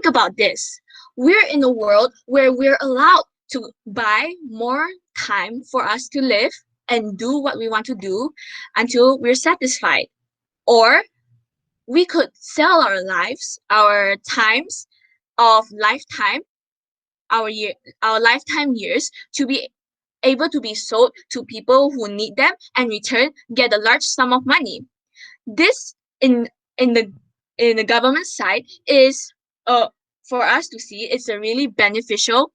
about this. We're in a world where we're allowed to buy more time for us to live and do what we want to do until we're satisfied. Or we could sell our lives, our times of lifetime, our lifetime years to be able to be sold to people who need them and return get a large sum of money. This in the in the government side is for us to see it's a really beneficial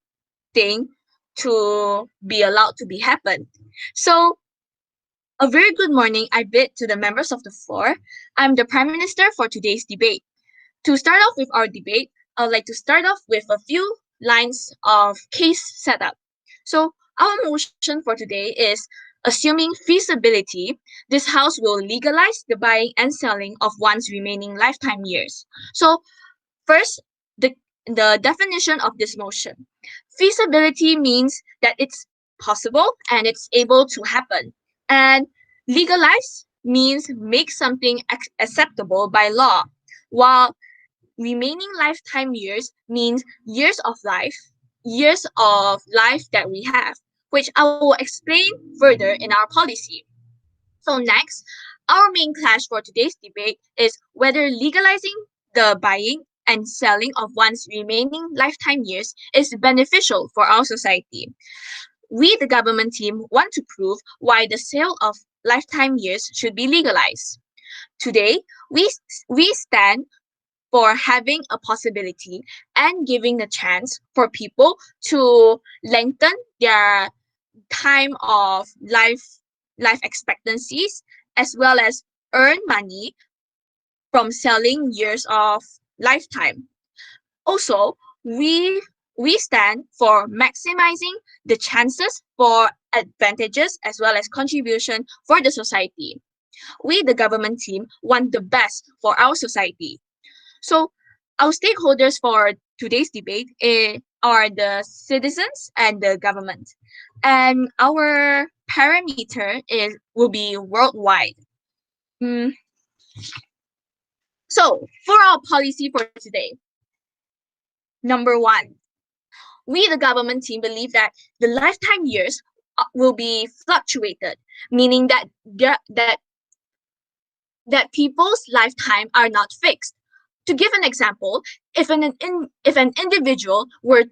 thing to be allowed to be happen. So a very good morning I bid to the members of the floor. I'm the Prime Minister for today's debate. To start off with our debate, I would like to start off with a few lines of case setup. So our motion for today is assuming feasibility, this House will legalize the buying and selling of one's remaining lifetime years. So first, the definition of this motion. Feasibility means that it's possible and it's able to happen. And legalize means make something acceptable by law, while remaining lifetime years means years of life that we have, which I will explain further in our policy. So next, our main clash for today's debate is whether legalizing the buying and selling of one's remaining lifetime years is beneficial for our society. We, the government team, want to prove why the sale of lifetime years should be legalized. Today, we stand for having a possibility and giving the chance for people to lengthen their time of life expectancies as well as earn money from selling years of lifetime. Also, we stand for maximizing the chances for advantages as well as contribution for the society. We, the government team, want the best for our society. So our stakeholders for today's debate are the citizens and the government. And our parameter will be worldwide. So for our policy for today, number one, we, the government team, believe that the lifetime years will be fluctuated, meaning that people's lifetime are not fixed. To give an example, if an individual was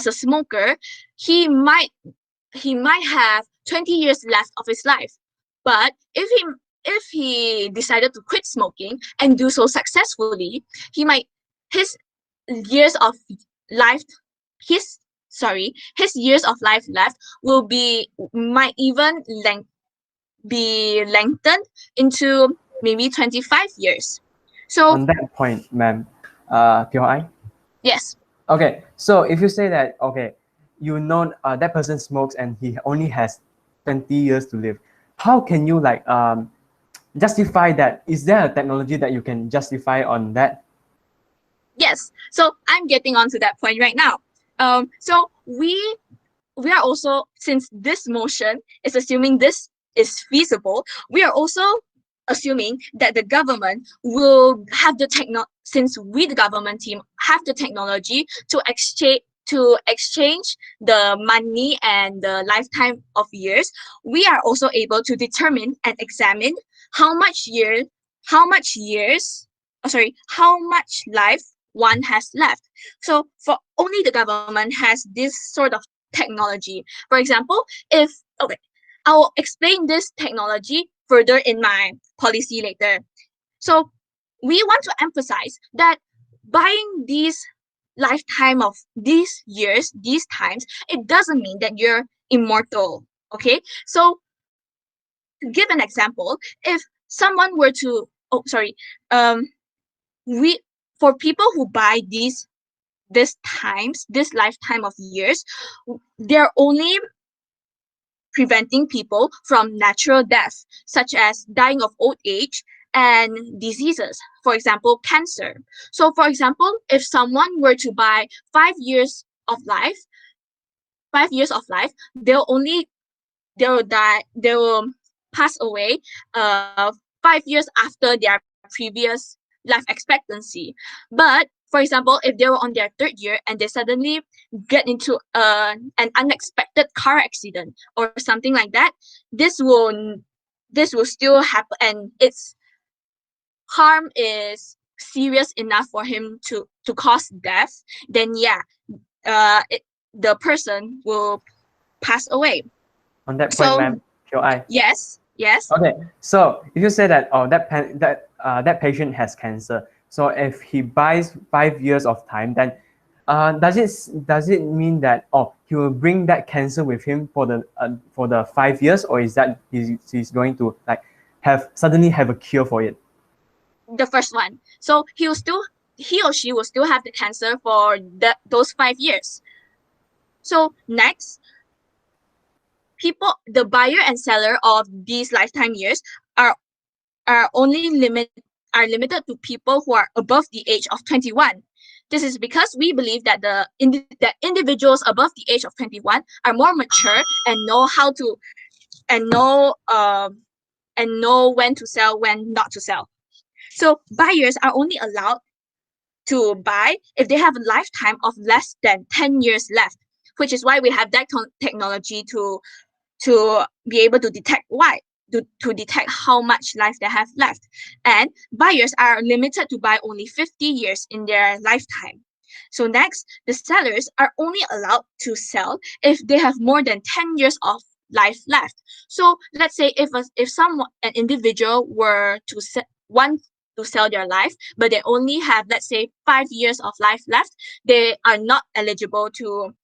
a smoker, he might have 20 years left of his life. But if he decided to quit smoking and do so successfully, his years of life left might even be lengthened into maybe 25 years. So on that point, ma'am, yes. Okay, so if you say that, okay, that person smokes and he only has 20 years to live, how can you justify that? Is there a technology that you can justify on that? Yes, so I'm getting onto that point right now. So we are also, since this motion is assuming this is feasible, we are also assuming that the government will have since we, the government team, have the technology to exchange the money and the lifetime of years, we are also able to determine and examine how much life one has left. So for only the government has this sort of technology. For example, I'll explain this technology further in my policy later. So we want to emphasize that buying these lifetime of these years, these times, it doesn't mean that you're immortal. Okay, so to give an example, if someone were to for people who buy this lifetime of years, they're only preventing people from natural death, such as dying of old age and diseases, for example, cancer. So for example, if someone were to buy 5 years of life, they'll pass away 5 years after their previous life expectancy. But For example, if they were on their third year and they suddenly get into an unexpected car accident or something like that, this will still happen, and its harm is serious enough for him to cause death. Then yeah, the person will pass away. On that point, So ma'am, shall I? yes, yes. Okay, so if you say that that patient has cancer, so if he buys 5 years of time, then does it mean that he will bring that cancer with him for the 5 years, or is that he's going to like suddenly have a cure for it? The first one. So he or she will still have the cancer for those 5 years. So next, the buyer and seller of these lifetime years are are only limit are limited to people who are above the age of 21. This is because we believe that that individuals above the age of 21 are more mature and know how to and know when to sell, when not to sell. So buyers are only allowed to buy if they have a lifetime of less than 10 years left, which is why we have that technology to be able to detect to detect how much life they have left. And buyers are limited to buy only 50 years in their lifetime. So next, the sellers are only allowed to sell if they have more than 10 years of life left. So let's say if an individual were to want to sell their life, but they only have, let's say, 5 years of life left, they are not eligible to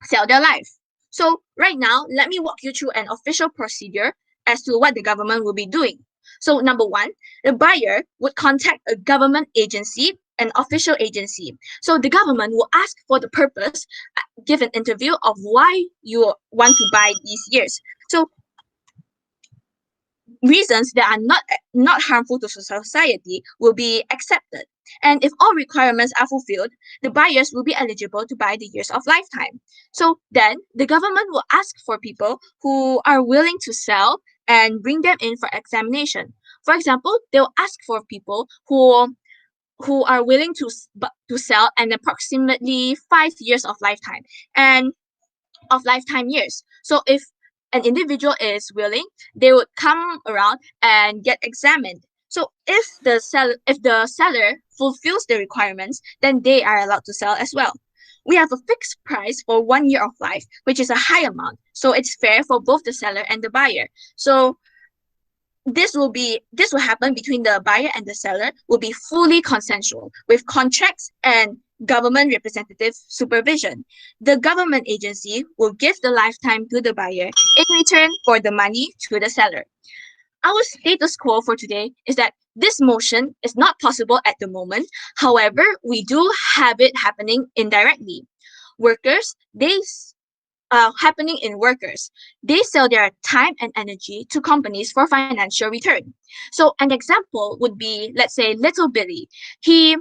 sell their life. So right now, let me walk you through an official procedure as to what the government will be doing. So number one, the buyer would contact a government agency, an official agency. So the government will ask for the purpose, give an interview of why you want to buy these years. So reasons that are not harmful to society will be accepted. And if all requirements are fulfilled, the buyers will be eligible to buy the years of lifetime. So then the government will ask for people who are willing to sell and bring them in for examination. For example, they'll ask for people who are willing to sell and approximately 5 years of lifetime and of lifetime years. So if an individual is willing, they would come around and get examined. So if the seller fulfills the requirements, then they are allowed to sell as well. We have a fixed price for 1 year of life, which is a high amount. So it's fair for both the seller and the buyer. So this will happen between the buyer and the seller will be fully consensual with contracts and government representative supervision. The government agency will give the lifetime to the buyer in return for the money to the seller. Our status quo for today is that this motion is not possible at the moment. However, we do have it happening indirectly. Workers, happening in workers. They sell their time and energy to companies for financial return. So an example would be, let's say, little Billy. He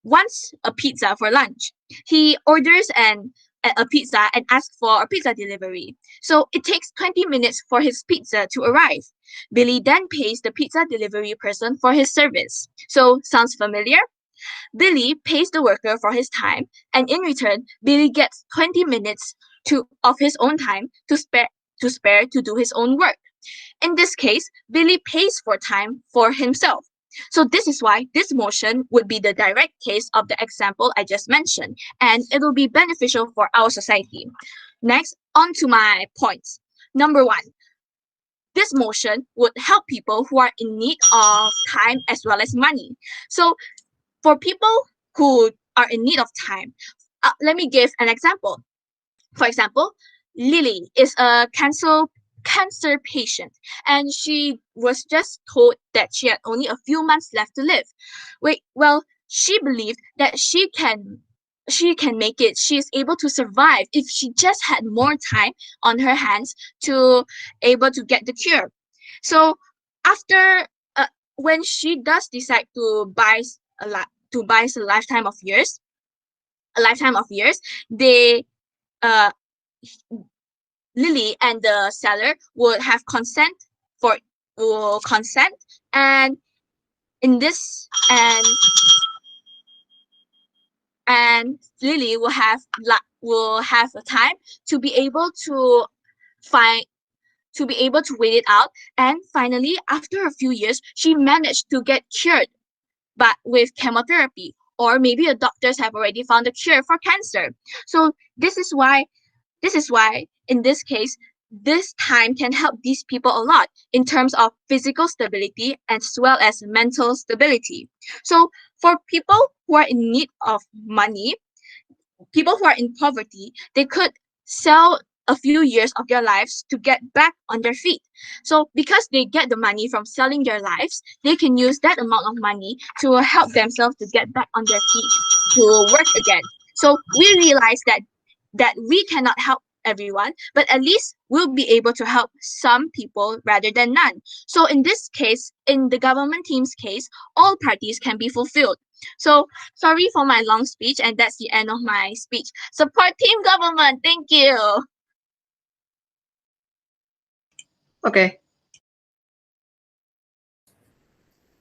wants a pizza for lunch. He orders a pizza and asks for a pizza delivery. So it takes 20 minutes for his pizza to arrive. Billy then pays the pizza delivery person for his service. So sounds familiar? Billy pays the worker for his time, and in return, Billy gets 20 minutes of his own time to spare to do his own work. In this case, Billy pays for time for himself. So this is why this motion would be the direct case of the example I just mentioned, and it will be beneficial for our society. Next, on to my points. Number one, this motion would help people who are in need of time as well as money. So for people who are in need of time, let me give an example. For example, Lily is a cancer patient, and she was just told that she had only a few months left to live. Well, she believed that she can make it. She is able to survive if she just had more time on her hands to able to get the cure. So after when she does decide to buy a lifetime of years, they uh Lily and the seller would have will consent, and in this and and Lily will have a time to be able to find to be able to wait it out. And finally, after a few years, she managed to get cured, but with chemotherapy, or maybe the doctors have already found a cure for cancer. So this is why in this case, this time can help these people a lot in terms of physical stability as well as mental stability. So for people who are in need of money, people who are in poverty, they could sell a few years of their lives to get back on their feet. So because they get the money from selling their lives, they can use that amount of money to help themselves to get back on their feet, to work again. So we realize that we cannot help everyone, but at least we'll be able to help some people rather than none. So in this case, in the government team's case, all parties can be fulfilled. So sorry for my long speech, and that's the end of my speech. Support team government. Thank you. Okay.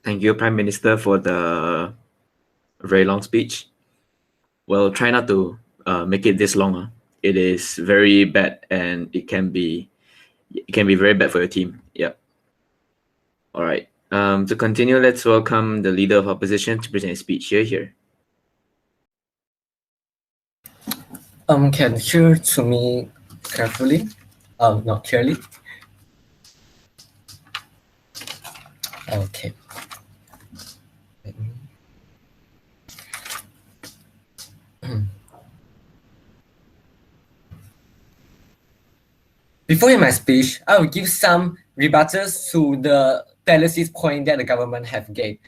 Thank you, Prime Minister, for the very long speech. Well, try not to make it this long. It is very bad, and it can be very bad for your team. Yep. All right. To continue, let's welcome the leader of opposition to present a speech. Here. Can hear to me carefully? Not clearly. Okay. Before in my speech, I will give some rebuttals to the fallacies point that the government have gave.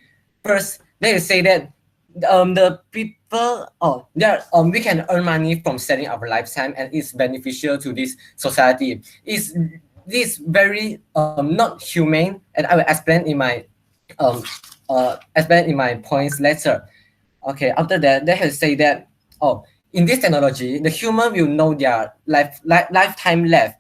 First, they say that the people, we can earn money from selling our lifetime and it's beneficial to this society. Is this very not humane? And I will explain in my points later. Okay, after that, they have said that in this technology, the human will know their lifetime left,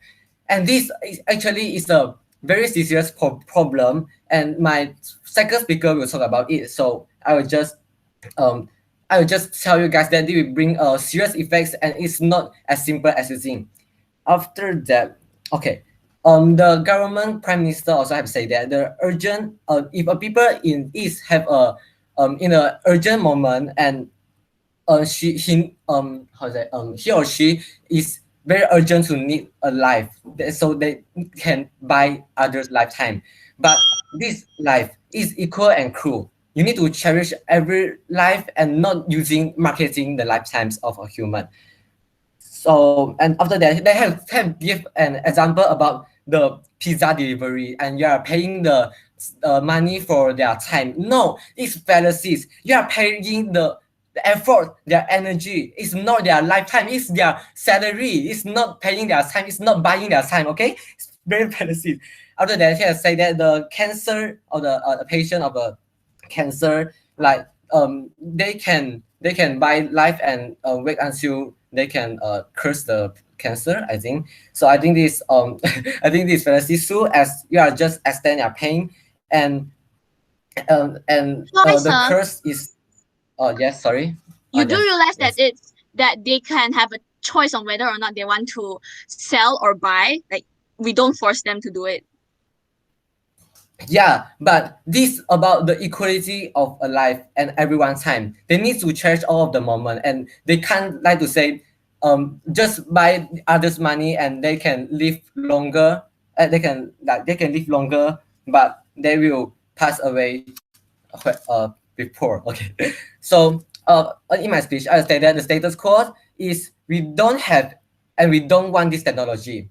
and this is actually a very serious problem. And my second speaker will talk about it. So I will just tell you guys that it will bring serious effects, and it's not as simple as you think. After that, okay, the government prime minister also have said that the urgent, if a people in East have a in an urgent moment, and he or she is very urgent to need a life, so they can buy others' lifetime. But this life is equal and cruel. You need to cherish every life and not using marketing the lifetimes of a human. So, and after that, they have give an example about the pizza delivery, and you are paying the money for their time. No, it's fallacies. You are paying the effort, their energy. It's not their lifetime. It's their salary. It's not paying their time. It's not buying their time. Okay, it's very fallacies. After that, he has said that the cancer or the patient of a cancer, like they can buy life and wait until they can curse the cancer. I think so. I think this I think this fallacy too, as you are just extend your pain, and the curse is yes, sorry. You do Yes, realize yes. that they can have a choice on whether or not they want to sell or buy. Like, we don't force them to do it. Yeah, but this about the equality of a life and everyone's time. They need to cherish all of the moment, and they can't like to say, just buy others' money and they can live longer. They can live longer, but they will pass away before. Okay, so in my speech, I say that the status quo is we don't have and we don't want this technology.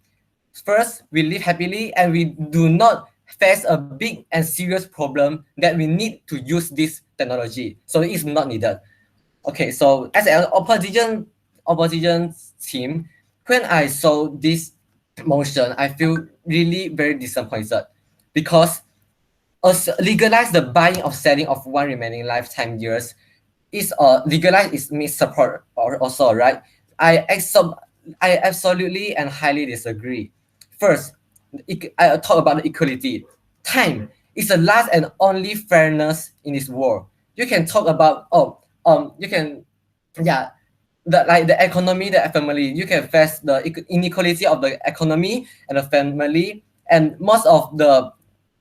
First, we live happily and we do not face a big and serious problem that we need to use this technology. So it's not needed. Okay, so as an opposition team, when I saw this motion, I feel really very disappointed, because legalize the buying or selling of one remaining lifetime years is legalized is means support also, right? I absolutely and highly disagree. First, I talk about the equality. Time is the last and only fairness in this world. You can talk about you can yeah, the economy, the family, you can face the inequality of the economy and the family, and most of the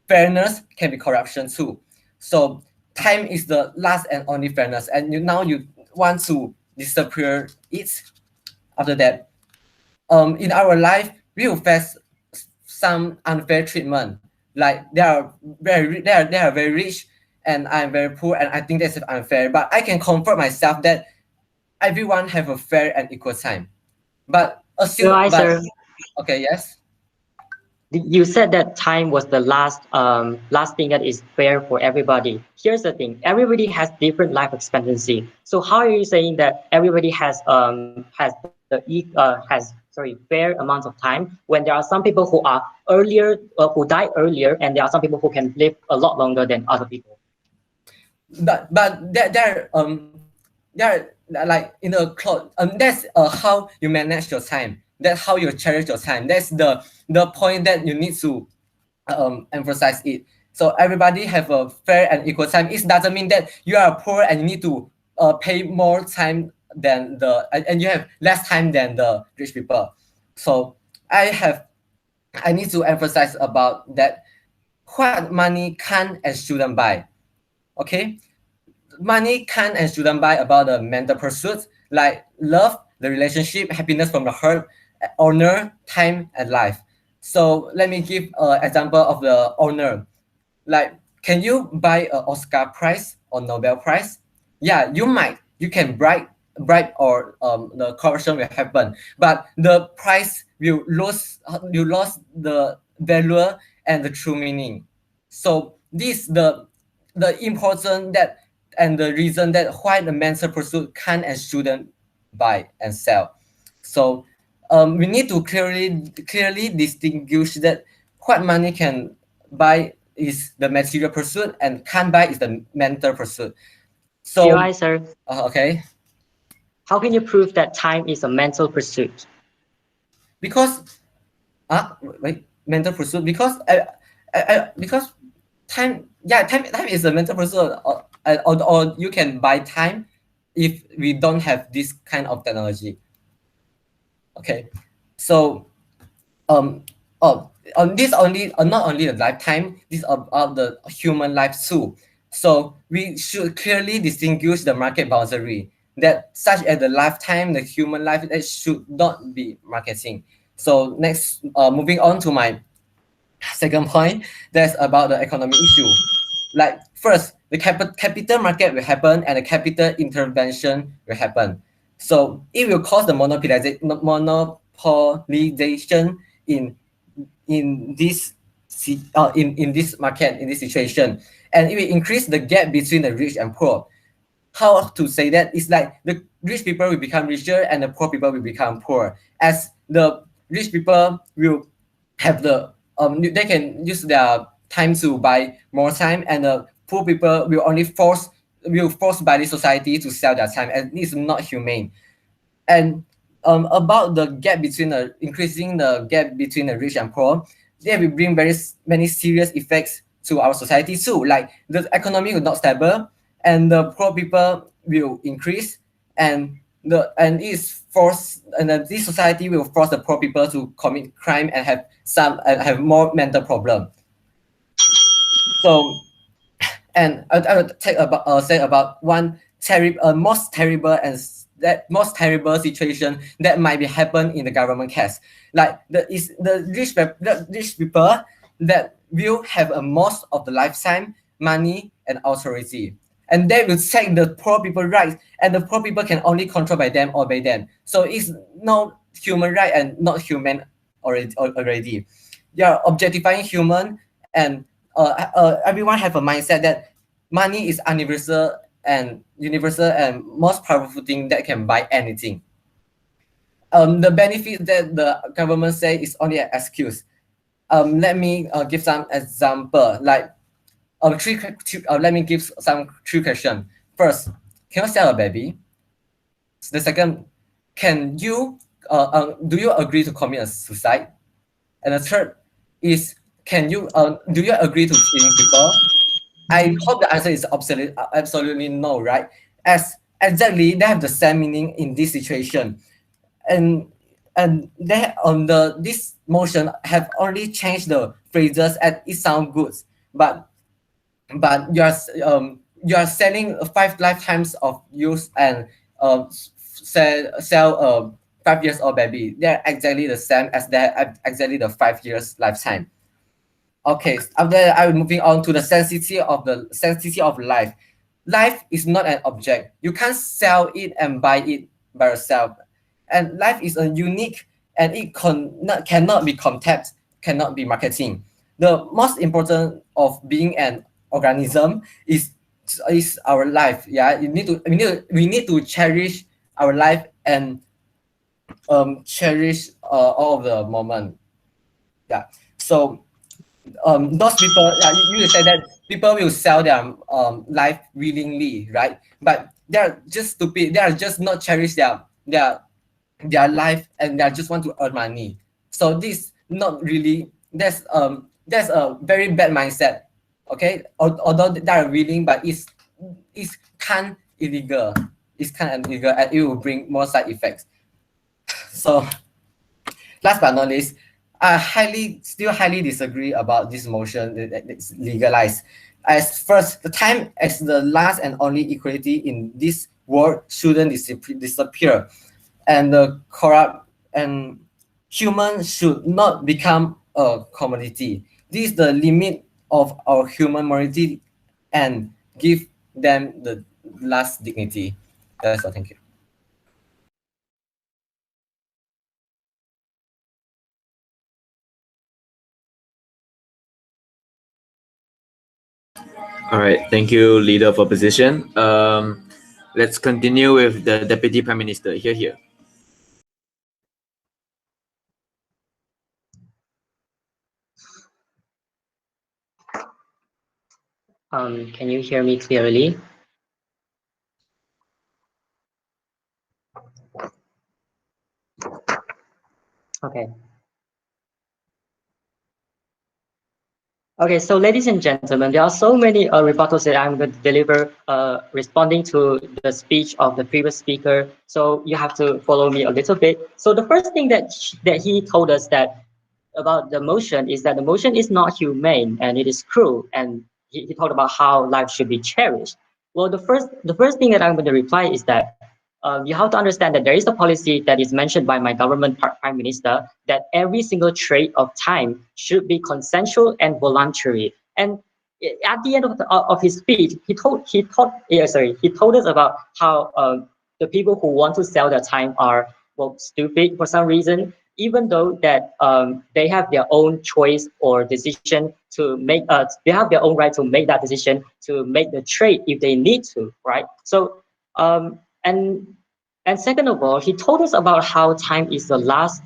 fairness can be corruption too. So time is the last and only fairness, and now you want to disappear it. After that, in our life we will face some unfair treatment, like they are very rich and I'm very poor, and I think that's unfair, but I can comfort myself that everyone have a fair and equal time. But So I, but sir, okay, yes. you said that time was the last thing that is fair for everybody. Here's the thing: everybody has different life expectancy. So how are you saying that everybody has fair amounts of time when there are some people who are earlier who die earlier, and there are some people who can live a lot longer than other people? But they're like in a cloud. That's how you manage your time. That's how you cherish your time. That's the point that you need to emphasize it. So everybody have a fair and equal time. It doesn't mean that you are poor and you need to pay more time than and you have less time than the rich people. So I need to emphasize about that what money can and shouldn't buy. Okay, money can and shouldn't buy about the mental pursuits like love, the relationship, happiness from the heart, honor, time, and life. So let me give an example of the honor. Like, can you buy an Oscar Prize or Nobel Prize? Yeah, you might. You can bribe or the corruption will happen, but the price will lose. You lost the value and the true meaning. So this the important that and the reason that why the mental pursuit can and shouldn't buy and sell. So we need to clearly distinguish that what money can buy is the material pursuit and can buy is the mental pursuit. So COI, sir, okay, how can you prove that time is a mental pursuit? because wait, mental pursuit because time, yeah, time is a mental pursuit, or you can buy time if we don't have this kind of technology. Okay, so on this only not only the lifetime, this about the human life too. So we should clearly distinguish the market boundary that such as the lifetime, the human life, that should not be marketing. So next, moving on to my second point, that's about the economic issue. Like first, the capital market will happen and the capital intervention will happen. So it will cause the monopolization in this in this market, in this situation, and it will increase the gap between the rich and poor. How to say that? It's like the rich people will become richer and the poor people will become poor, as the rich people will have the they can use their time to buy more time, and the poor people will only forced by the society to sell their time, and it's not humane. And about the gap between the increasing the gap between the rich and poor, they will bring many serious effects to our society too. Like the economy will not stable, and the poor people will increase, and is forced, and this society will force the poor people to commit crime and have more mental problem. So, and I will take about say about one most terrible and that most terrible situation that might be happen in the government case. Like the rich people that will have a most of the lifetime, money and authority, and they will take the poor people rights, and the poor people can only control by them or by them. So it's no human right and not human already. They are objectifying human, and everyone have a mindset that money is universal and most powerful thing that can buy anything. The benefit that the government say is only an excuse. Let me give some example. Like let me give some three questions. First, can you sell a baby? The second, can you do you agree to commit a suicide? And the third is, do you agree to killing people? I hope the answer is absolutely no, right? As exactly they have the same meaning in this situation, and they this motion have only changed the phrases and it sounds good, but you are selling 5 lifetimes of use and sell 5 years old baby. They're exactly the same as they're exactly the 5 years lifetime. Okay, after that, I'm moving on to the sanctity of life. Life is not an object. You can't sell it and buy it by yourself. And life is a unique and it cannot be contact, cannot be marketing. The most important of being an organism is our life. Yeah, we need to cherish our life and cherish all of the moment. Yeah. So those people, yeah, you said that people will sell their life willingly, right? But they're just stupid. They are just not cherish their life, and they just want to earn money. So this not really, that's a very bad mindset. Okay, although they are willing, but it's kind illegal. It's kind of illegal, and it will bring more side effects. So last but not least, I still highly disagree about this motion that it's legalized. As first, the time as the last and only equality in this world shouldn't disappear, and the corrupt and human should not become a commodity. This is the limit of our human morality, and give them the last dignity. That's all. Thank you. All right, thank you, Leader of Opposition. Let's continue with the Deputy Prime Minister. Here. Can you hear me clearly? Okay. Okay, so ladies and gentlemen, there are so many rebuttals that I'm going to deliver responding to the speech of the previous speaker. So you have to follow me a little bit. So the first thing that he told us that about the motion is that the motion is not humane and it is cruel. And he talked about how life should be cherished. Well, the first thing that I'm going to reply is that you have to understand that there is a policy that is mentioned by my government prime minister that every single trait of time should be consensual and voluntary. And at the end of his speech, he told us about how the people who want to sell their time are, well, stupid for some reason, even though that they have their own choice or decision to make. They have their own right to make that decision to make the trade if they need to, right? So and second of all, he told us about how time is the last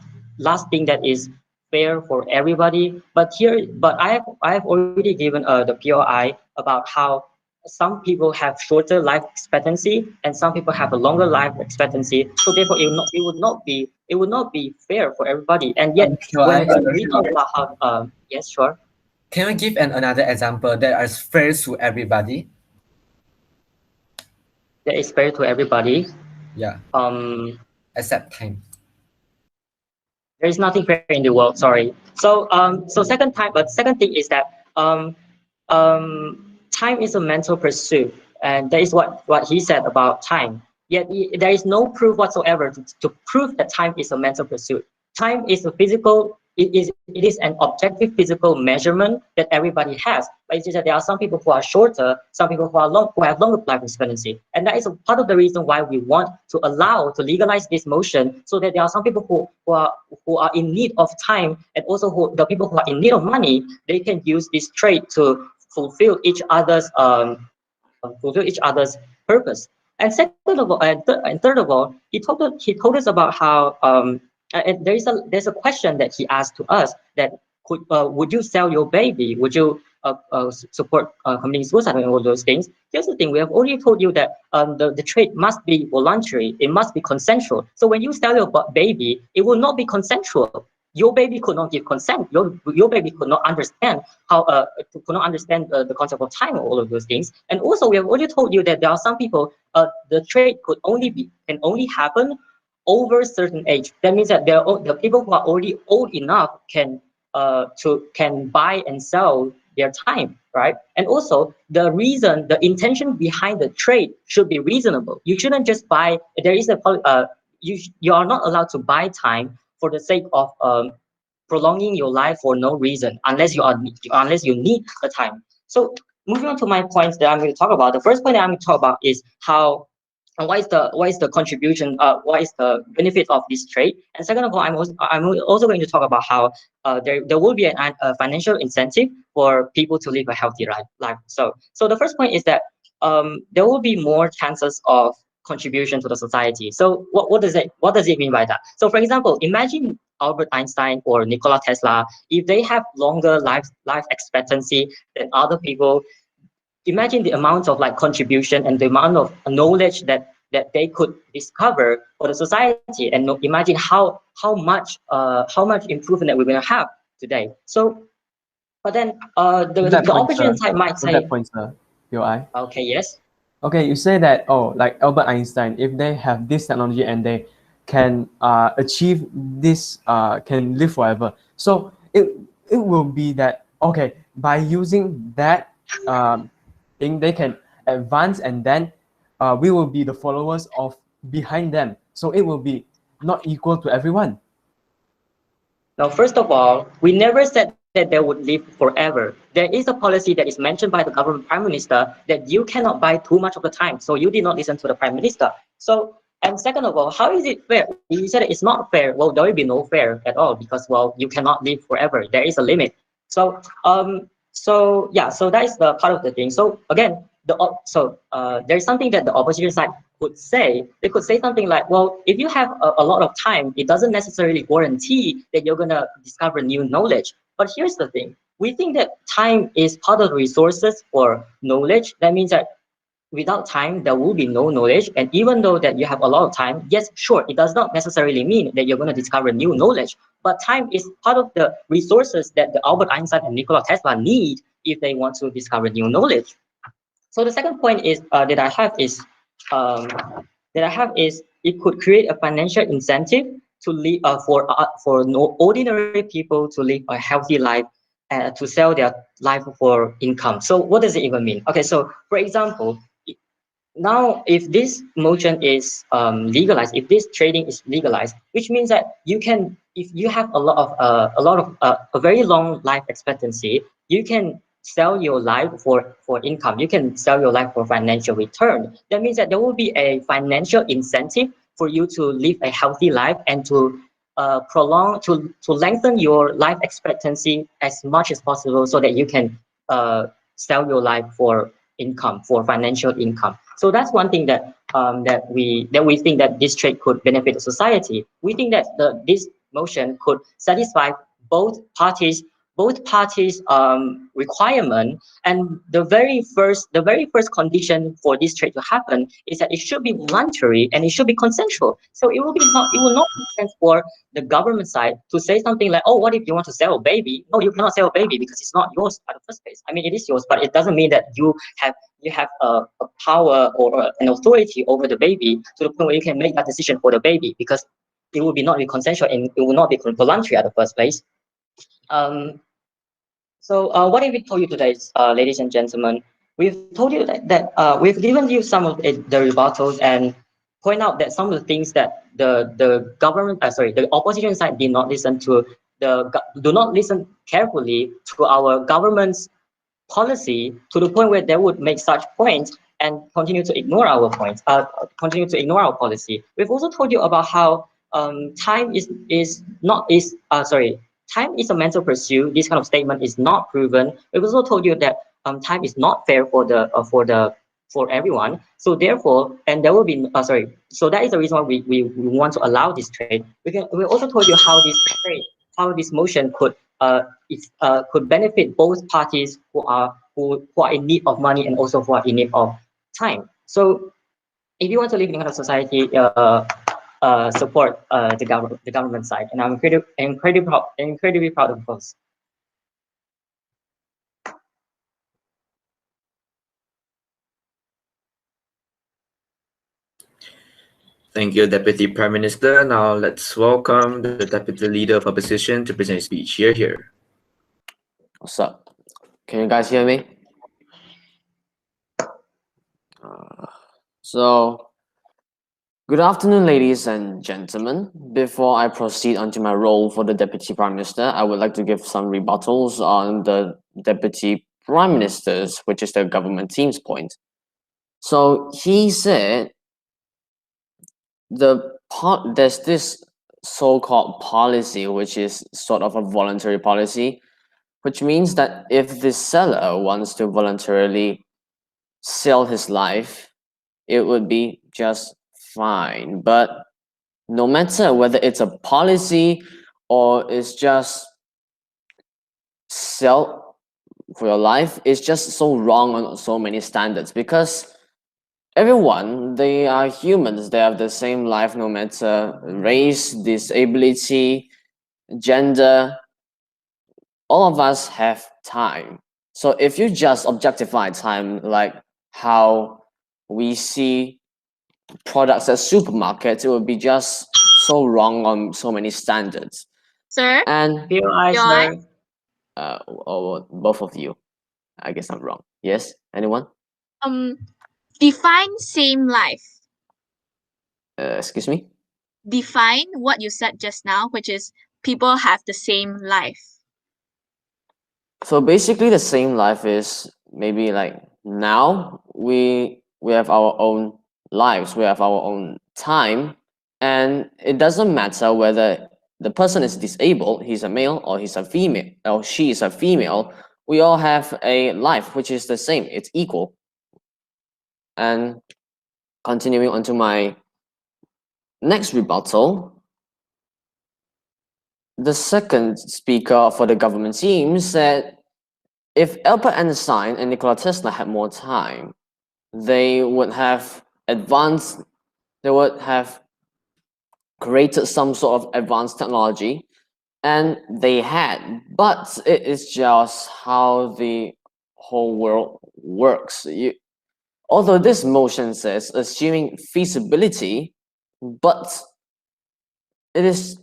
thing that is fair for everybody. But I have already given the POI about how some people have shorter life expectancy and some people have a longer life expectancy. So therefore, it would not be fair for everybody. And yet, when we talk about how yes, sure. Can you give another example that is fair to everybody? That is fair to everybody. Yeah. Except time. There is nothing fair in the world. Sorry. So second thing is that time is a mental pursuit, and that is what he said about time. Yet there is no proof whatsoever to prove that time is a mental pursuit. Time is a physical. It is an objective physical measurement that everybody has. But it's just that there are some people who are shorter, some people who have longer life expectancy, and that is a part of the reason why we want to legalize this motion, so that there are some people who are in need of time, and also the people who are in need of money, they can use this trade to fulfill each other's purpose. And second of all, and third of all, he told us about how and there's a question that he asked to us that would you sell your baby? Would you support committing suicide and all those things? Here's the thing: we have already told you that the trade must be voluntary. It must be consensual. So when you sell your baby, it will not be consensual. your baby could not give consent. Your baby could not understand how the concept of time, all of those things. And also, we have already told you that there are some people the trait can only happen over a certain age. That means that the people who are already old enough can buy and sell their time, right? And also the intention behind the trade should be reasonable. You shouldn't just buy. You are not allowed to buy time for the sake of prolonging your life for no reason, unless you need the time. So moving on to my points that I'm going to talk about. The first point that I'm going to talk about is how and what is the contribution, what is the benefit of this trade. And second of all, I'm also going to talk about how there will be a financial incentive for people to live a healthy life. So the first point is that there will be more chances of contribution to the society. So what does it mean by that? So for example, imagine Albert Einstein or Nikola Tesla, if they have longer life expectancy than other people. Imagine the amount of like contribution and the amount of knowledge that they could discover for the society, and imagine how much improvement that we're going to have today. So, but then the opposition side might say that point, sir. Okay, yes. Okay, you say that like Albert Einstein, if they have this technology and they can achieve this, can live forever. So it will be that okay, by using that thing, they can advance, and then we will be the followers of behind them. So it will be not equal to everyone. Now, first of all, we never said that they would live forever. There is a policy that is mentioned by the government prime minister that you cannot buy too much of the time. So you did not listen to the prime minister. So, and second of all, how is it fair? You said it's not fair. Well, there will be no fair at all because, well, you cannot live forever. There is a limit. So, so that is the part of the thing. So again, there's something that the opposition side could say. They could say something like, well, if you have a lot of time, it doesn't necessarily guarantee that you're going to discover new knowledge. But here's the thing. We think that time is part of the resources for knowledge. That means that without time, there will be no knowledge. And even though that you have a lot of time, yes, sure, it does not necessarily mean that you're going to discover new knowledge. But time is part of the resources that the Albert Einstein and Nikola Tesla need if they want to discover new knowledge. So the second point is that I have is it could create a financial incentive to live for ordinary people to live a healthy life, to sell their life for income. So what does it even mean? Okay, so for example, now if this motion is legalized, if this trading is legalized, which means that you can, if you have a very long life expectancy, you can sell your life for income. You can sell your life for financial return. That means that there will be a financial incentive for you to live a healthy life and to lengthen your life expectancy as much as possible, so that you can sell your life for income, for financial income. So that's one thing that we think that this trade could benefit society. We think that this motion could satisfy both parties requirement, and the very first condition for this trade to happen is that it should be voluntary and it should be consensual. So it will not make sense for the government side to say something like, oh, what if you want to sell a baby? No, you cannot sell a baby because it's not yours at the first place. I mean, it is yours, but it doesn't mean that you have a power or an authority over the baby to the point where you can make that decision for the baby, because it will not be consensual and it will not be voluntary at the first place. So what have we told you today, ladies and gentlemen? We've told you that we've given you some of the rebuttals and point out that some of the things that the opposition side did not listen to, do not listen carefully to our government's policy, to the point where they would make such points and continue to ignore our points, continue to ignore our policy. We've also told you about how time is a mental pursuit. This kind of statement is not proven. We've also told you that time is not fair for everyone. So therefore, and there will be so that is the reason why we want to allow this trade. We also told you how this motion could benefit both parties who are in need of money and also who are in need of time. So if you want to live in a kind of society support the government side, and I'm incredibly proud of both. Thank you, Deputy Prime Minister. Now let's welcome the Deputy Leader of Opposition to present his speech. Here. What's up? Can you guys hear me? Good afternoon, ladies and gentlemen. Before I proceed onto my role for the Deputy Prime Minister, I would like to give some rebuttals on the Deputy Prime Minister's, which is the government team's point. So he said there's this so-called policy, which is sort of a voluntary policy, which means that if the seller wants to voluntarily sell his life, it would be just fine. But no matter whether it's a policy or it's just sell for your life, it's just so wrong on so many standards, because everyone, they are humans, they have the same life no matter race, disability, gender. All of us have time. So if you just objectify time, like how we see products at supermarkets, it would be just so wrong on so many standards. Sir? And Joy? both of you, I guess I'm wrong. Yes, anyone? Define same life. Excuse me? Define what you said just now, which is people have the same life. So basically the same life is maybe like now we have our own lives, we have our own time, and it doesn't matter whether the person is disabled, he's a male or he's a female, or she is a female, we all have a life which is the same, it's equal. And continuing on to my next rebuttal, the second speaker for the government team said if Albert Einstein and Nikola Tesla had more time, they would have created some sort of advanced technology, and they had, but it is just how the whole world works. Although this motion says assuming feasibility, but it is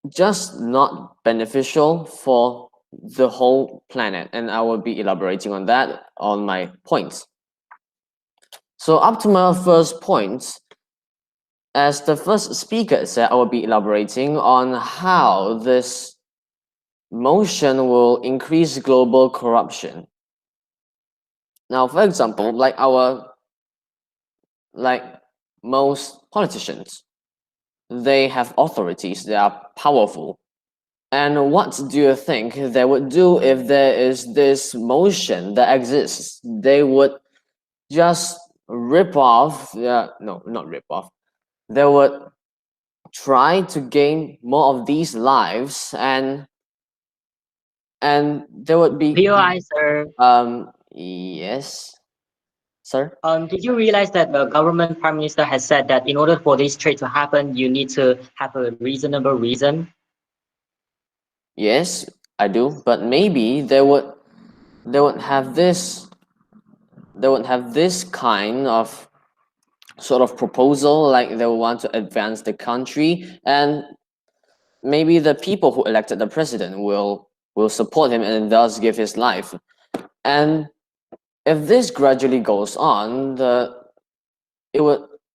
just not beneficial for the whole planet, and I will be elaborating on that on my points. So up to my first point, as the first speaker said, I will be elaborating on how this motion will increase global corruption. Now, for example, like most politicians, they have authorities, they are powerful. And what do you think they would do if there is this motion that exists? They would just rip off, no, not rip off. They would try to gain more of these lives, and there would be VOI, sir. Yes, sir. Did you realize that the government prime minister has said that in order for this trade to happen, you need to have a reasonable reason? Yes, I do, but maybe they would have this kind of sort of proposal, like they want to advance the country, and maybe the people who elected the president will support him and thus give his life. And if this gradually goes on, the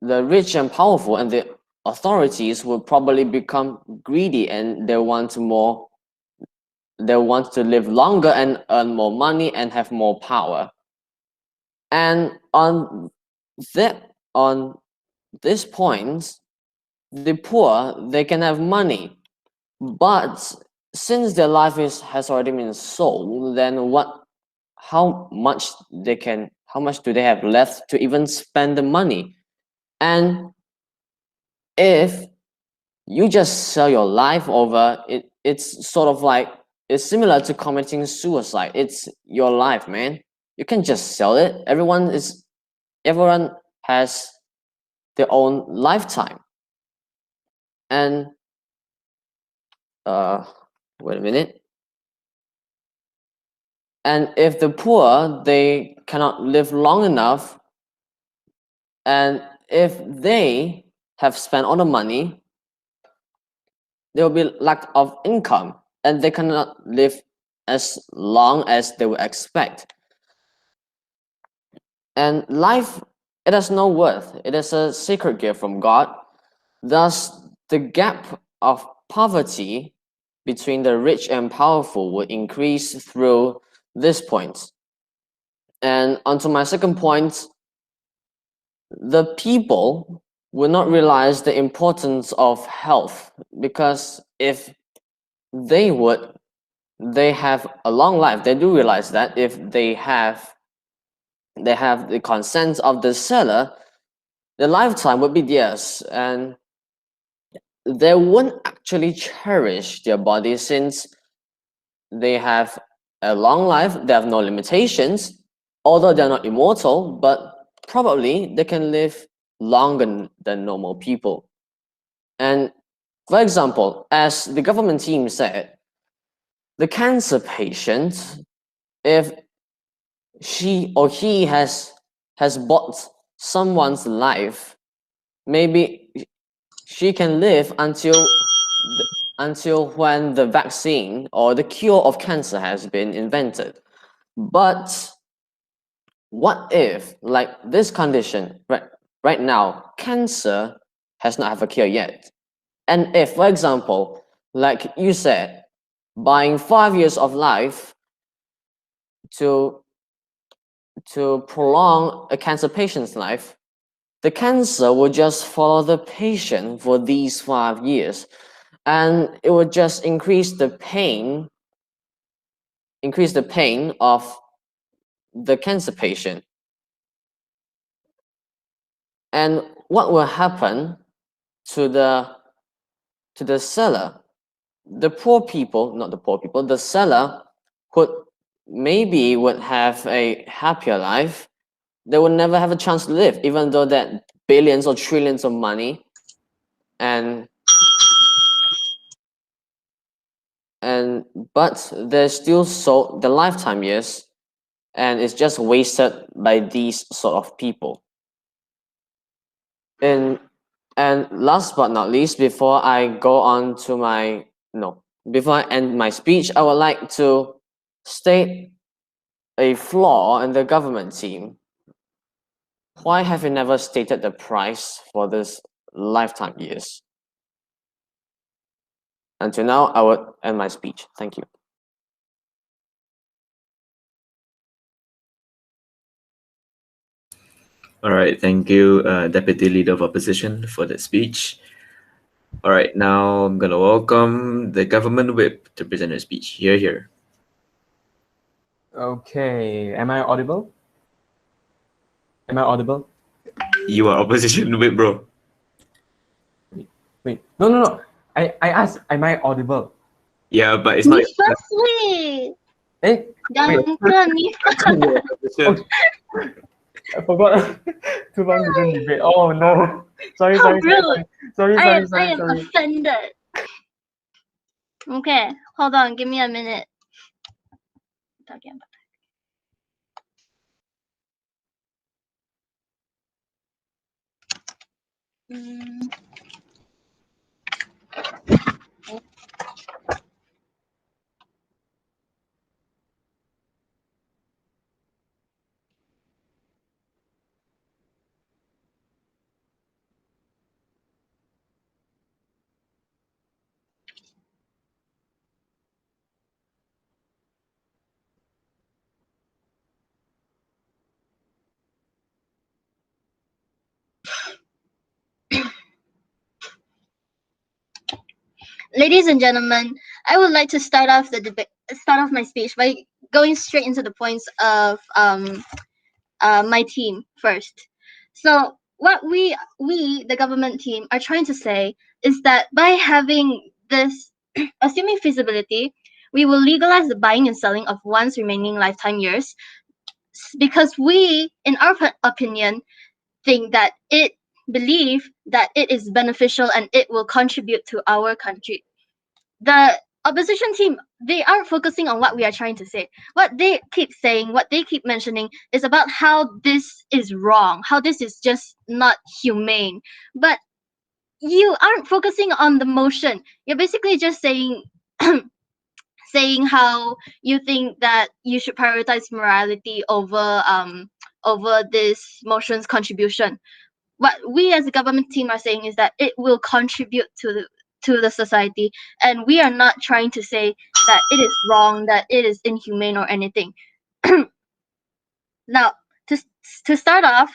rich and powerful and the authorities will probably become greedy, and they want to live longer and earn more money and have more power. And on this point, the poor, they can have money, but since their life has already been sold, then how much do they have left to even spend the money? And if you just sell your life over, it's sort of like, it's similar to committing suicide. It's your life, man. You can just sell it. Everyone has their own lifetime. And wait a minute. And if the poor, they cannot live long enough, and if they have spent all the money, there will be lack of income, and they cannot live as long as they would expect. And life, it has no worth. It is a sacred gift from God. Thus, the gap of poverty between the rich and powerful will increase through this point. And onto my second point, the people will not realize the importance of health, because if they would, they have a long life. They do realize that if they have the consent of the seller, the lifetime would be theirs, and they won't actually cherish their body since they have a long life. They have no limitations, although they're not immortal, but probably they can live longer than normal people. And for example, as the government team said, the cancer patient, if she or he has bought someone's life, maybe she can live until when the vaccine or the cure of cancer has been invented. But what if, like this condition right now, cancer has not have a cure yet? And if, for example, like you said, buying 5 years of life to prolong a cancer patient's life, the cancer will just follow the patient for these 5 years, and it will just increase the pain of the cancer patient. And what will happen to the seller? The poor people, not the poor people, the seller would have a happier life. They would never have a chance to live, even though that billions or trillions of money, but they're still sold the lifetime years, and it's just wasted by these sort of people. And last but not least, before I end my speech, I would like to state a flaw in the government team. Why have you never stated the price for this lifetime years? Until now, I would end my speech. Thank you. All right, thank you, Deputy Leader of Opposition, for that speech. All right, now I'm gonna welcome the government whip to present a speech. Here. Okay, am I audible? Am I audible? You are opposition whip, bro. Wait, no. I asked, am I audible? Yeah, but it's not. Sweet. Eh, Jangan oh, I forgot. Too long didn't debate. Oh no. Sorry. How rude. Sorry. I am offended. Okay, hold on. Give me a minute. Talking about Ladies and gentlemen, I would like to start off my speech by going straight into the points of my team first. So what we the government team are trying to say is that by having this, assuming feasibility, we will legalize the buying and selling of one's remaining lifetime years, because we, in our opinion, think that it believe that it is beneficial and it will contribute to our country. The opposition team, they aren't focusing on what we are trying to say. What they keep saying, what they keep mentioning is about how this is wrong, how this is just not humane. But you aren't focusing on the motion. You're basically just saying saying how you think that you should prioritize morality over this motion's contribution. What we as a government team are saying is that it will contribute to the society, and we are not trying to say that it is wrong, that it is inhumane or anything. Now, to to start off,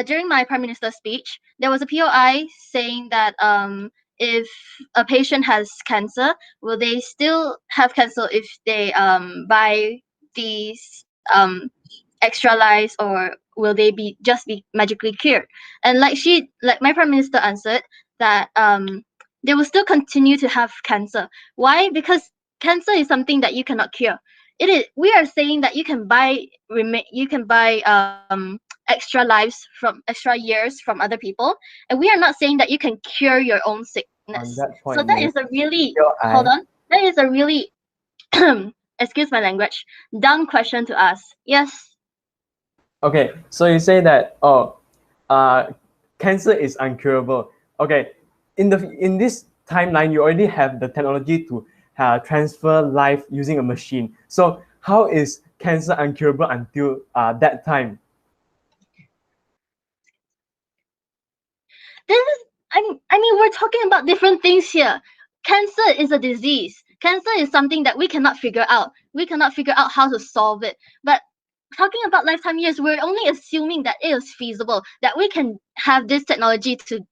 during my prime minister's speech, there was a POI saying that if a patient has cancer, will they still have cancer if they buy these extra lives, or will they be magically cured? And like my prime minister answered that they will still continue to have cancer. Why? Because cancer is something that you cannot cure. It is. We are saying that you can buy extra lives from extra years from other people, and we are not saying that you can cure your own sickness. On that So point, that is a really POI. hold on. That is a really excuse my language, dumb question to ask. Yes. Okay, so you say that cancer is uncurable. Okay, in this timeline, you already have the technology to transfer life using a machine. So how is cancer uncurable until that time? This is I mean we're talking about different things here. Cancer is a disease. Cancer is something that we cannot figure out. We cannot figure out how to solve it. But talking about lifetime years, we're only assuming that it is feasible, that we can have this technology to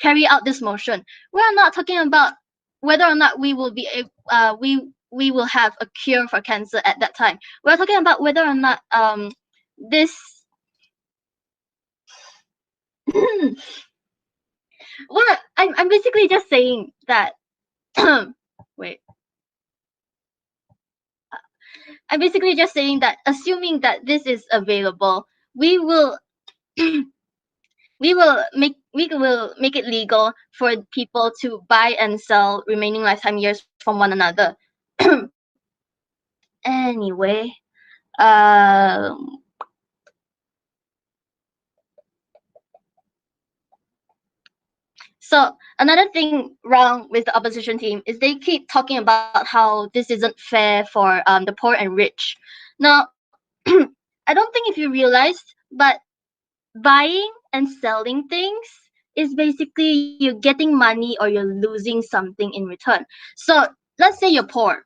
carry out this motion. We are not talking about whether or not we will be we will have a cure for cancer at that time. We're talking about whether or not this well, I'm basically just saying that wait. I'm basically just saying that assuming that this is available, we will we will make it legal for people to buy and sell remaining lifetime years from one another. Anyway, so another thing wrong with the opposition team is they keep talking about how this isn't fair for the poor and rich. Now, I don't think if you realized, but buying and selling things is basically you're getting money or you're losing something in return. So let's say you're poor.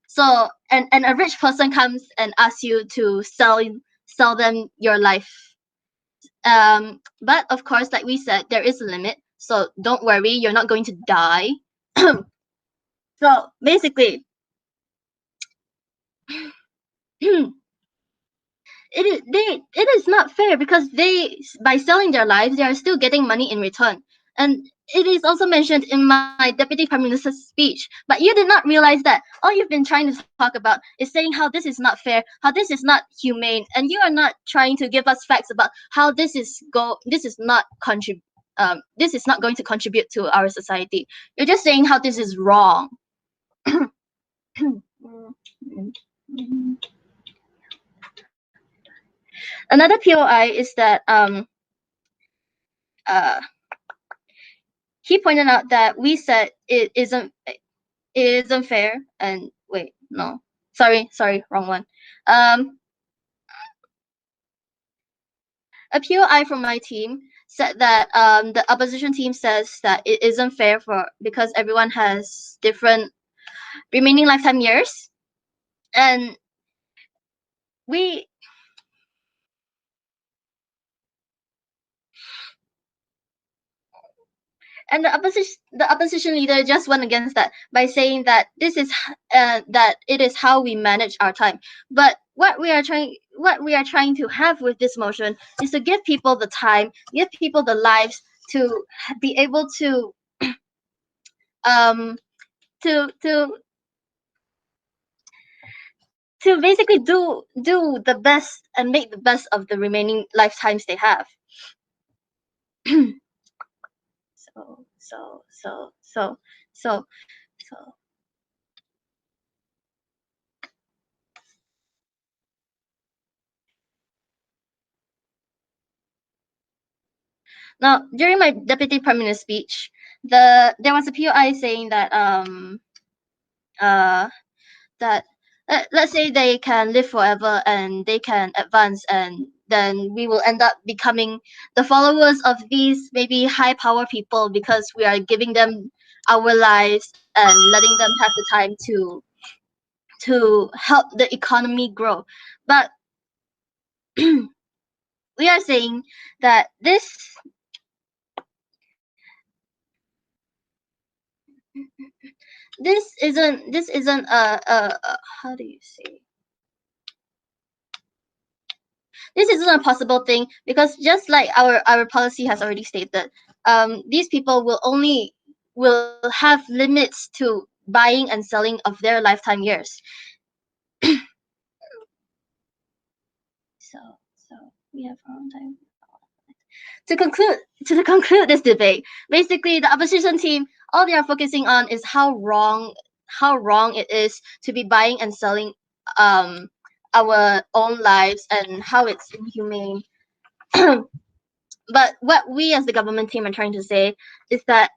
So and a rich person comes and asks you to sell them your life. But of course, like we said, there is a limit. So don't worry, you're not going to die. So basically, it is not fair because they by selling their lives they are still getting money in return, and it is also mentioned in my deputy prime minister's speech. But you did not realize that all you've been trying to talk about is saying how this is not fair, how this is not humane, and you are not trying to give us facts about how this is this is not going to contribute to our society. You're just saying how this is wrong. Another POI is that he pointed out that we said it isn't fair. And wait, no, sorry, wrong one. A POI from my team said that the opposition team says that it isn't fair because everyone has different remaining lifetime years, and we and the opposition leader just went against that by saying that this is that it is how we manage our time. But what we are trying to have with this motion is to give people the time, give people the lives to be able to to to basically do the best and make the best of the remaining lifetimes they have. So now, during my deputy prime minister's speech, there was a POI saying that that let's say they can live forever and they can advance, and then we will end up becoming the followers of these maybe high power people because we are giving them our lives and letting them have the time to help the economy grow. But we are saying that this isn't a how do you say, this isn't a possible thing, because just like our policy has already stated, these people will have limits to buying and selling of their lifetime years. so we have our own time. To conclude this debate, basically the opposition team, all they are focusing on is how wrong it is to be buying and selling our own lives and how it's inhumane. But what we as the government team are trying to say is that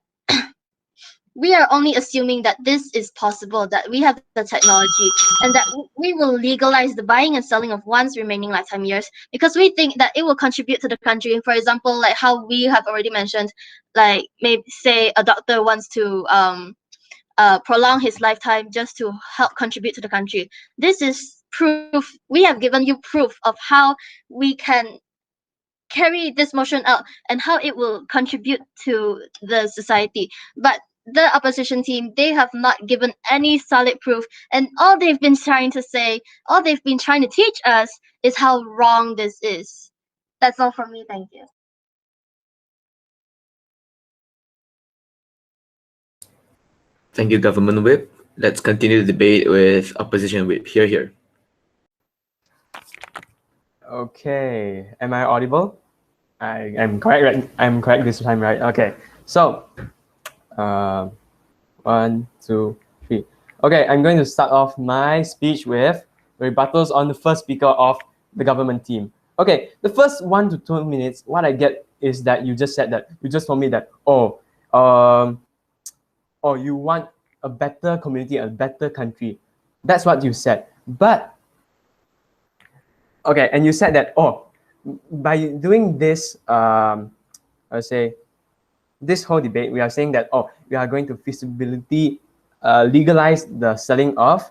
we are only assuming that this is possible, that we have the technology, and that we will legalize the buying and selling of one's remaining lifetime years, because we think that it will contribute to the country. For example, like how we have already mentioned, like maybe say a doctor wants to prolong his lifetime just to help contribute to the country. This is proof. We have given you proof of how we can carry this motion out and how it will contribute to the society. But the opposition team, they have not given any solid proof, and all they've been trying to teach us is how wrong this is. That's all from me. Thank you. Thank you, Government Whip. Let's continue the debate with Opposition Whip. Here. Okay, am I audible? I am correct, right? I'm correct this time, right? Okay, so 1, 2, 3. Okay, I'm going to start off my speech with rebuttals on the first speaker of the government team. Okay, the first 1 to 2 minutes, what I get is that you just told me that, you want a better community, a better country. That's what you said. But, okay, and you said that, by doing this, this whole debate, we are saying that, we are going to feasibility legalize the selling of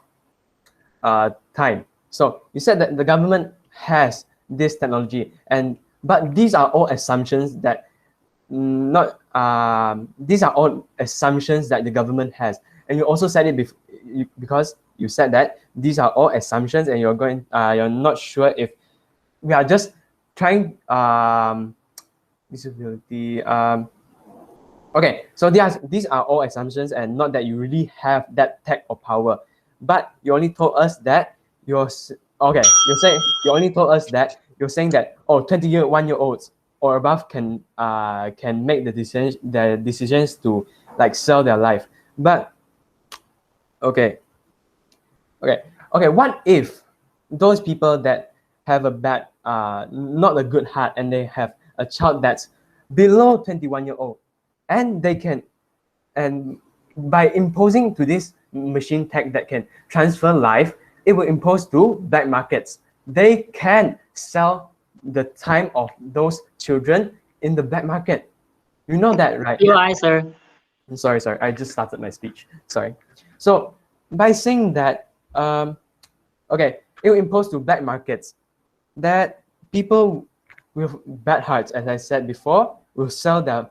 time. So you said that the government has this technology, but these are all assumptions that these are all assumptions that the government has. And you also said it because you said that these are all assumptions, and you're not sure if we are just trying disability. Okay, so these are all assumptions, and not that you really have that tech or power. But you only told us that you're saying that 21-year-olds or above can make the decisions to like sell their life. But okay, what if those people that have a bad not a good heart, and they have a child that's below 21-year-old, and they can, and by imposing to this machine tech that can transfer life, it will impose to black markets. They can sell the time of those children in the black market. You know that, right? Your answer. Sorry, I just started my speech. Sorry. So by saying that, it will impose to black markets that people with bad hearts, as I said before, will sell the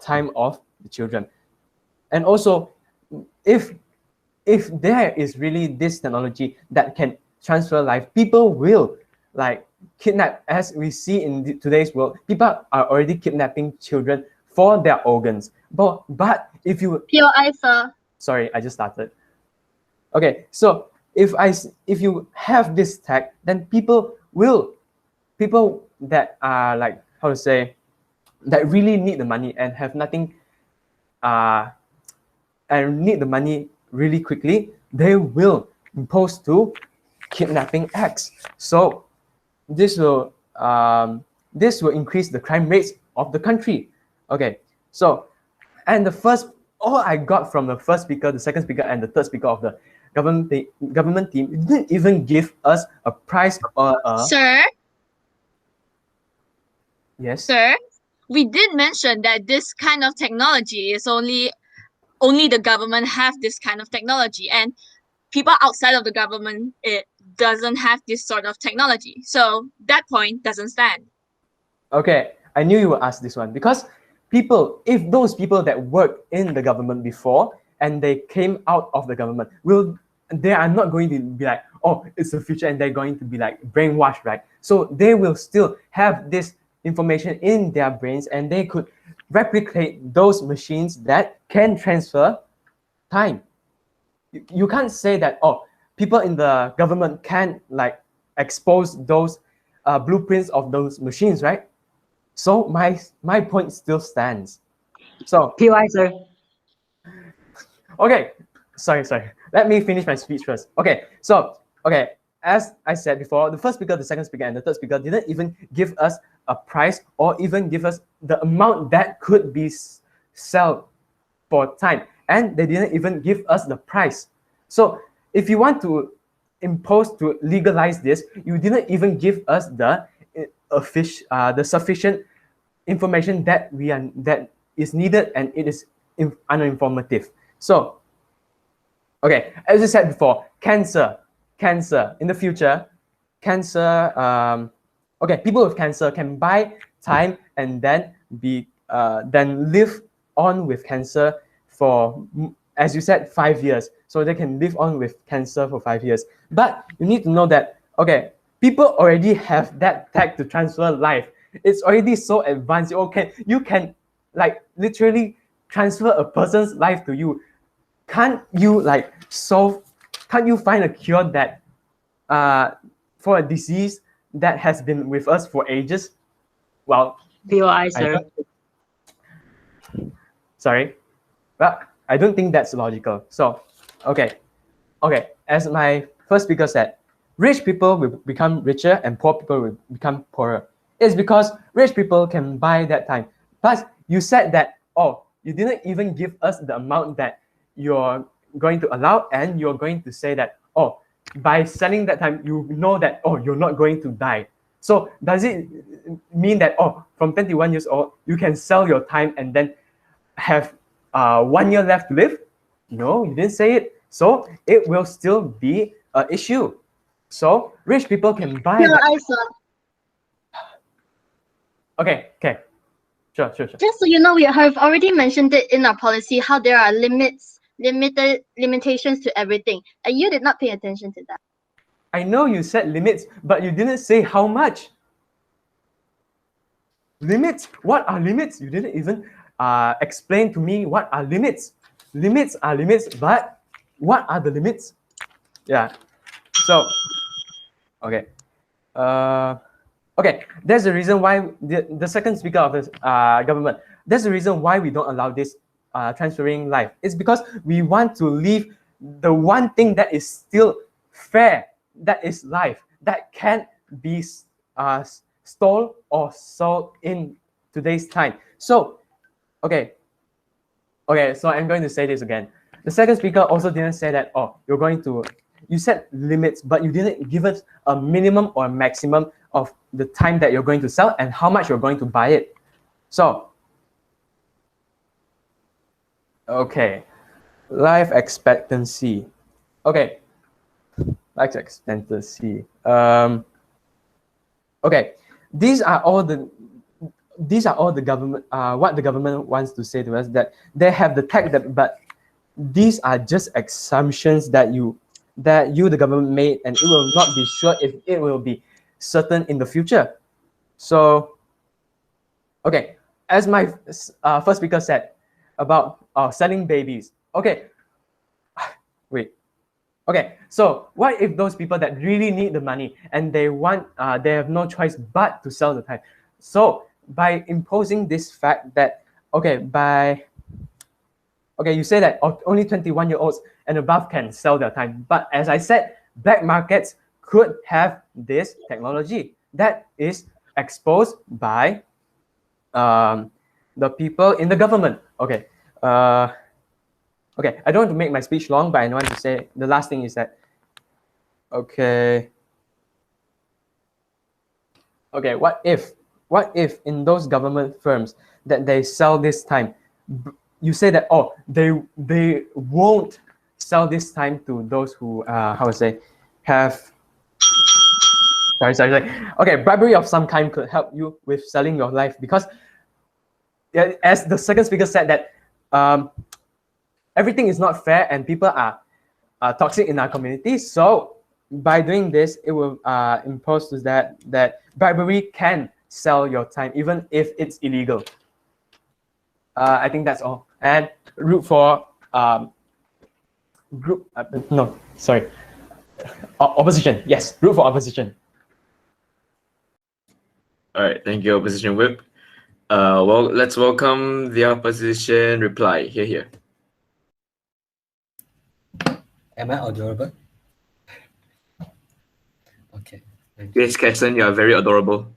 time of the children. And also, if there is really this technology that can transfer life, people will like kidnap. As we see in today's world, people are already kidnapping children for their organs. But if you POI, sir. Sorry, I just started. Okay, so if you have this tech, then people that are like, how to say, that really need the money and have nothing and need the money really quickly, they will impose to kidnapping acts. So this will increase the crime rates of the country. Okay, so and all I got from the first speaker, the second speaker, and the third speaker of the government team didn't even give us a price or a yes. Sir, we did mention that this kind of technology is only the government have this kind of technology, and people outside of the government, it doesn't have this sort of technology. So that point doesn't stand. Okay, I knew you would ask this one because if those people that worked in the government before and they came out of the government, they are not going to be like, oh, it's the future, and they're going to be like brainwashed, right? So they will still have this information in their brains, and they could replicate those machines that can transfer time. You can't say that, oh, people in the government can like expose those blueprints of those machines, right? So my point still stands. So PY, sir. okay, sorry. Let me finish my speech first. Okay, as I said before, the first speaker, the second speaker, and the third speaker didn't even give us a price or even give us the amount that could be sold for time, and they didn't even give us the price. So if you want to legalize this, you didn't even give us the sufficient information that is needed, and it is uninformative. So, okay, as I said before, cancer in the future, people with cancer can buy time and then live on with cancer for, as you said, 5 years. So they can live on with cancer for 5 years. But you need to know that, okay, people already have that tech to transfer life. It's already so advanced. You can like literally transfer a person's life to you. Can't you find a cure that for a disease that has been with us for ages? Well, POI, sir. Sorry, but I don't think that's logical. So, okay, as my first speaker said, rich people will become richer and poor people will become poorer. It's because rich people can buy that time. But you said that, oh, you didn't even give us the amount that you're going to allow, and you're going to say that, oh, by selling that time, you know that, oh, you're not going to die. So does it mean that, oh, from 21 years old, you can sell your time and then have 1 year left to live? No, you didn't say it. So it will still be an issue. So rich people can buy that. Okay. Sure. Just so you know, we have already mentioned it in our policy how there are limitations to everything, and you did not pay attention to that. I know you said limits, but you didn't say how much. Limits? What are limits? You didn't even explain to me what are limits. Limits are limits, but what are the limits? Yeah. So, okay. Okay, there's the reason why the second speaker of the government, there's the reason why we don't allow this transferring life. It's because we want to leave the one thing that is still fair, that is life, that can't be stolen or sold in today's time. So, okay, so I'm going to say this again. The second speaker also didn't say that, oh, you said limits, but you didn't give us a minimum or a maximum of the time that you're going to sell and how much you're going to buy it. So, okay, life expectancy. Okay, life expectancy. Okay, these are all the government. What the government wants to say to us, that they have the tech, but these are just assumptions that you the government made, and it will not be sure if it will be certain in the future. So, okay, as my first speaker said about selling babies. Okay, wait, Okay, so what if those people that really need the money and they want, they have no choice but to sell the time? So by imposing this fact that, okay, you say that only 21-year-olds and above can sell their time. But as I said, black markets could have this technology that is exposed by the people in the government. Okay. Okay, I don't want to make my speech long, but I want to say the last thing is that, okay, what if in those government firms that they sell this time, you say that, oh, they won't sell this time to those who, how to say, have, sorry. Okay, bribery of some kind could help you with selling your life, because as the second speaker said that, everything is not fair and people are toxic in our community. So by doing this, it will impose to that bribery can sell your time even if it's illegal. I think that's all. And root for opposition. Yes, root for opposition. All right, thank you, Opposition Whip. Well, let's welcome the opposition reply. Here. Am I audible? Okay. Yes, Kesson, you are very adorable.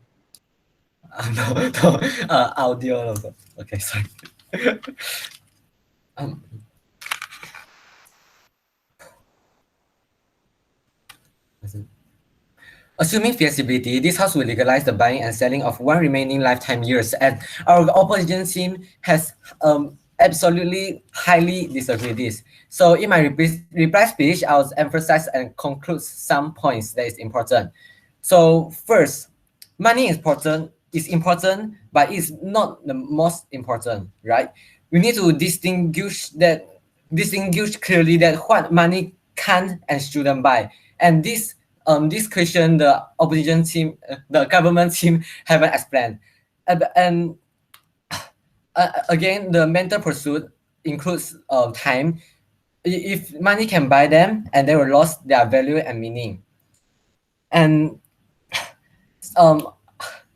No, audio. Okay, sorry. Assuming feasibility, this house will legalize the buying and selling of one remaining lifetime years, and our opposition team has absolutely highly disagreed this. So in my reply speech, I'll emphasize and conclude some points that is important. So first, money is important, but it's not the most important, right? We need to distinguish clearly that what money can and shouldn't buy. And this question, the opposition team, the government team haven't explained. And again, the mental pursuit includes time. If money can buy them, and they will lose their value and meaning. And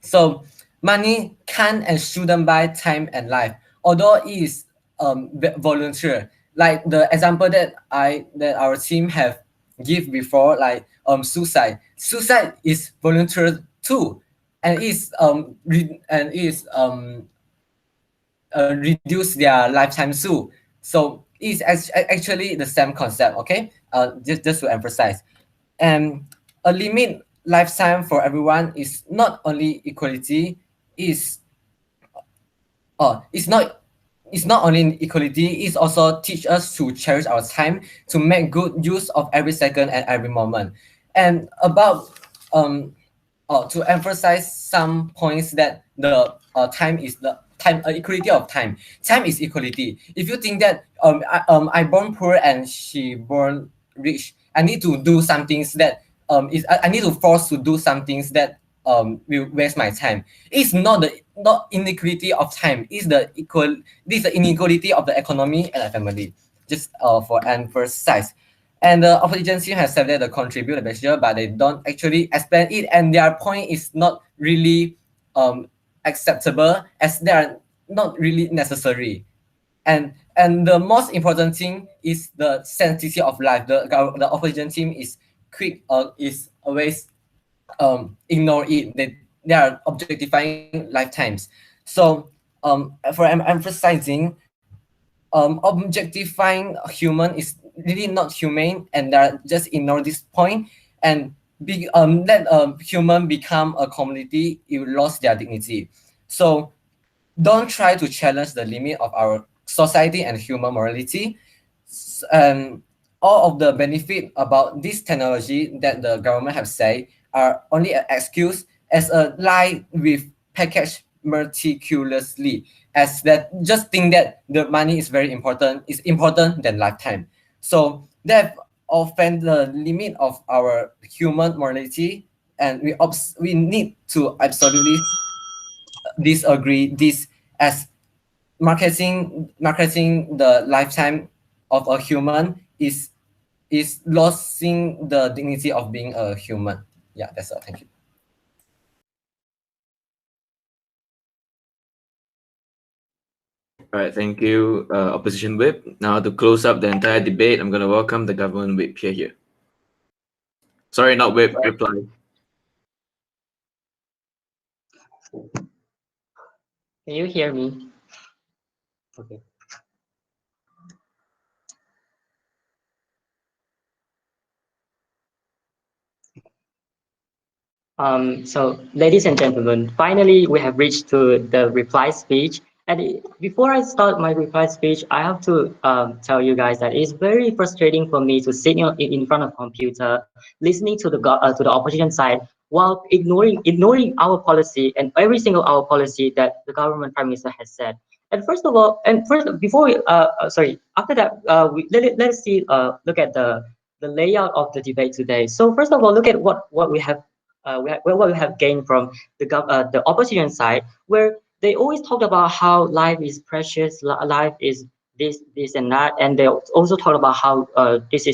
so money can and shouldn't buy time and life, although it is volunteer. Like the example that our team have give before, like suicide. Suicide is volunteer too, and reduce their lifetime too. So it's actually the same concept. Okay, just to emphasize, and a limit lifetime for everyone is not only equality. It's not only equality, it's also teach us to cherish our time, to make good use of every second and every moment. And about to emphasize some points that the time is the time equality of time. Time is equality. If you think that I born poor and she born rich, I need to do some things that I need to force to do some things that will waste my time. It's not inequality of time. This is the inequality of the economy and the family. Just for emphasize. And the opposition team has said that they contribute a measure, but they don't actually explain it, and their point is not really acceptable, as they are not really necessary. And the most important thing is the sanctity of life. The opposition team is is always ignore it. They are objectifying lifetimes. So for emphasizing, objectifying human is really not humane, and they just ignore this point and let human become a commodity. It will lose their dignity. So don't try to challenge the limit of our society and human morality. All of the benefit about this technology that the government have said are only an excuse, as a lie with packaged meticulously, as that just think that the money is very important, is important than lifetime. So that offend the limit of our human morality, and we need to absolutely disagree this, as marketing the lifetime of a human is is losing the dignity of being a human. Yeah, that's all. Thank you. All right, thank you, Opposition Whip. Now to close up the entire debate, I'm going to welcome the Government Whip here. Sorry, not Whip, reply. Can you hear me? Okay. So, ladies and gentlemen, finally we have reached to the reply speech. And before I start my reply speech, I have to tell you guys that it's very frustrating for me to sit in front of computer, listening to the opposition side while ignoring our policy and every single our policy that the government prime minister has said. And first of all, before we, after that, let's see, look at the layout of the debate today. So first of all, look at what we have what we have gained from the opposition side, where they always talk about how life is precious, life is this and that, and they also talk about how this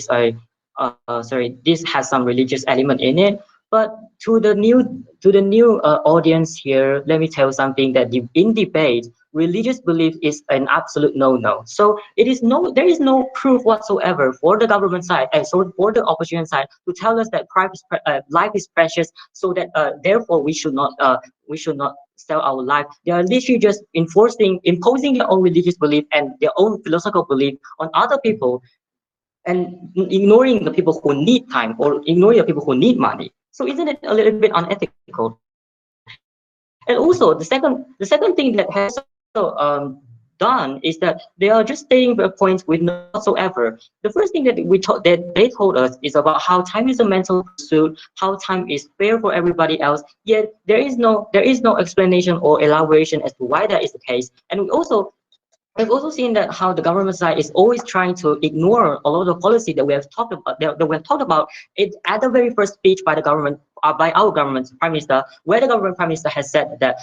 has some religious element in it. But to the new audience here, let me tell you something that in debate, religious belief is an absolute no-no. So there is no proof whatsoever for the government side and so for the opposition side to tell us that life is precious, so that therefore we should not sell our life. They are literally just imposing their own religious belief and their own philosophical belief on other people, and ignoring the people who need time or ignoring the people who need money. So isn't it a little bit unethical? And also the second thing that has done is that they are just stating their points with no proof whatsoever. The first thing that they told us is about how time is a mental pursuit, how time is fair for everybody else. Yet there is no explanation or elaboration as to why that is the case. And we've also seen that how the government side is always trying to ignore a lot of the policy that we have talked about. That we have talked about it at the very first speech by the government, by our government prime minister, where the government prime minister has said that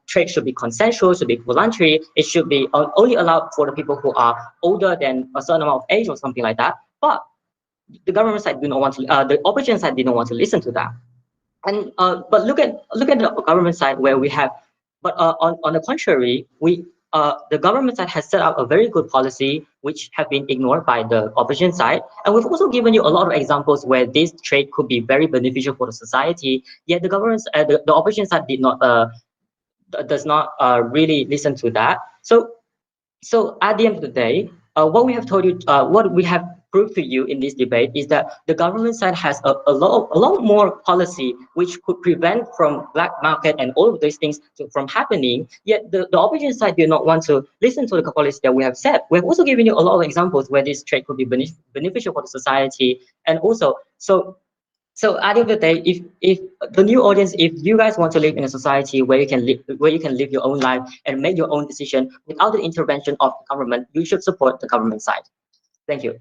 trade should be consensual, should be voluntary, it should be only allowed for the people who are older than a certain amount of age or something like that. But the government side do not want to. The opposition side did not want to listen to that. And but look at the government side where we have. But on the contrary, the government side has set up a very good policy, which have been ignored by the opposition side. And we've also given you a lot of examples where this trade could be very beneficial for the society. Yet the opposition side does not really listen to that. So at the end of the day, what we have told you, what we have proved to you in this debate is that the government side has a lot more policy which could prevent from black market and all of these things from happening. Yet the opposition side did not want to listen to the policy that we have set. We have also given you a lot of examples where this trade could be beneficial for the society, and also so at the end of the day, if the new audience, if you guys want to live in a society where you can live your own life and make your own decision without the intervention of the government, you should support the government side. Thank you.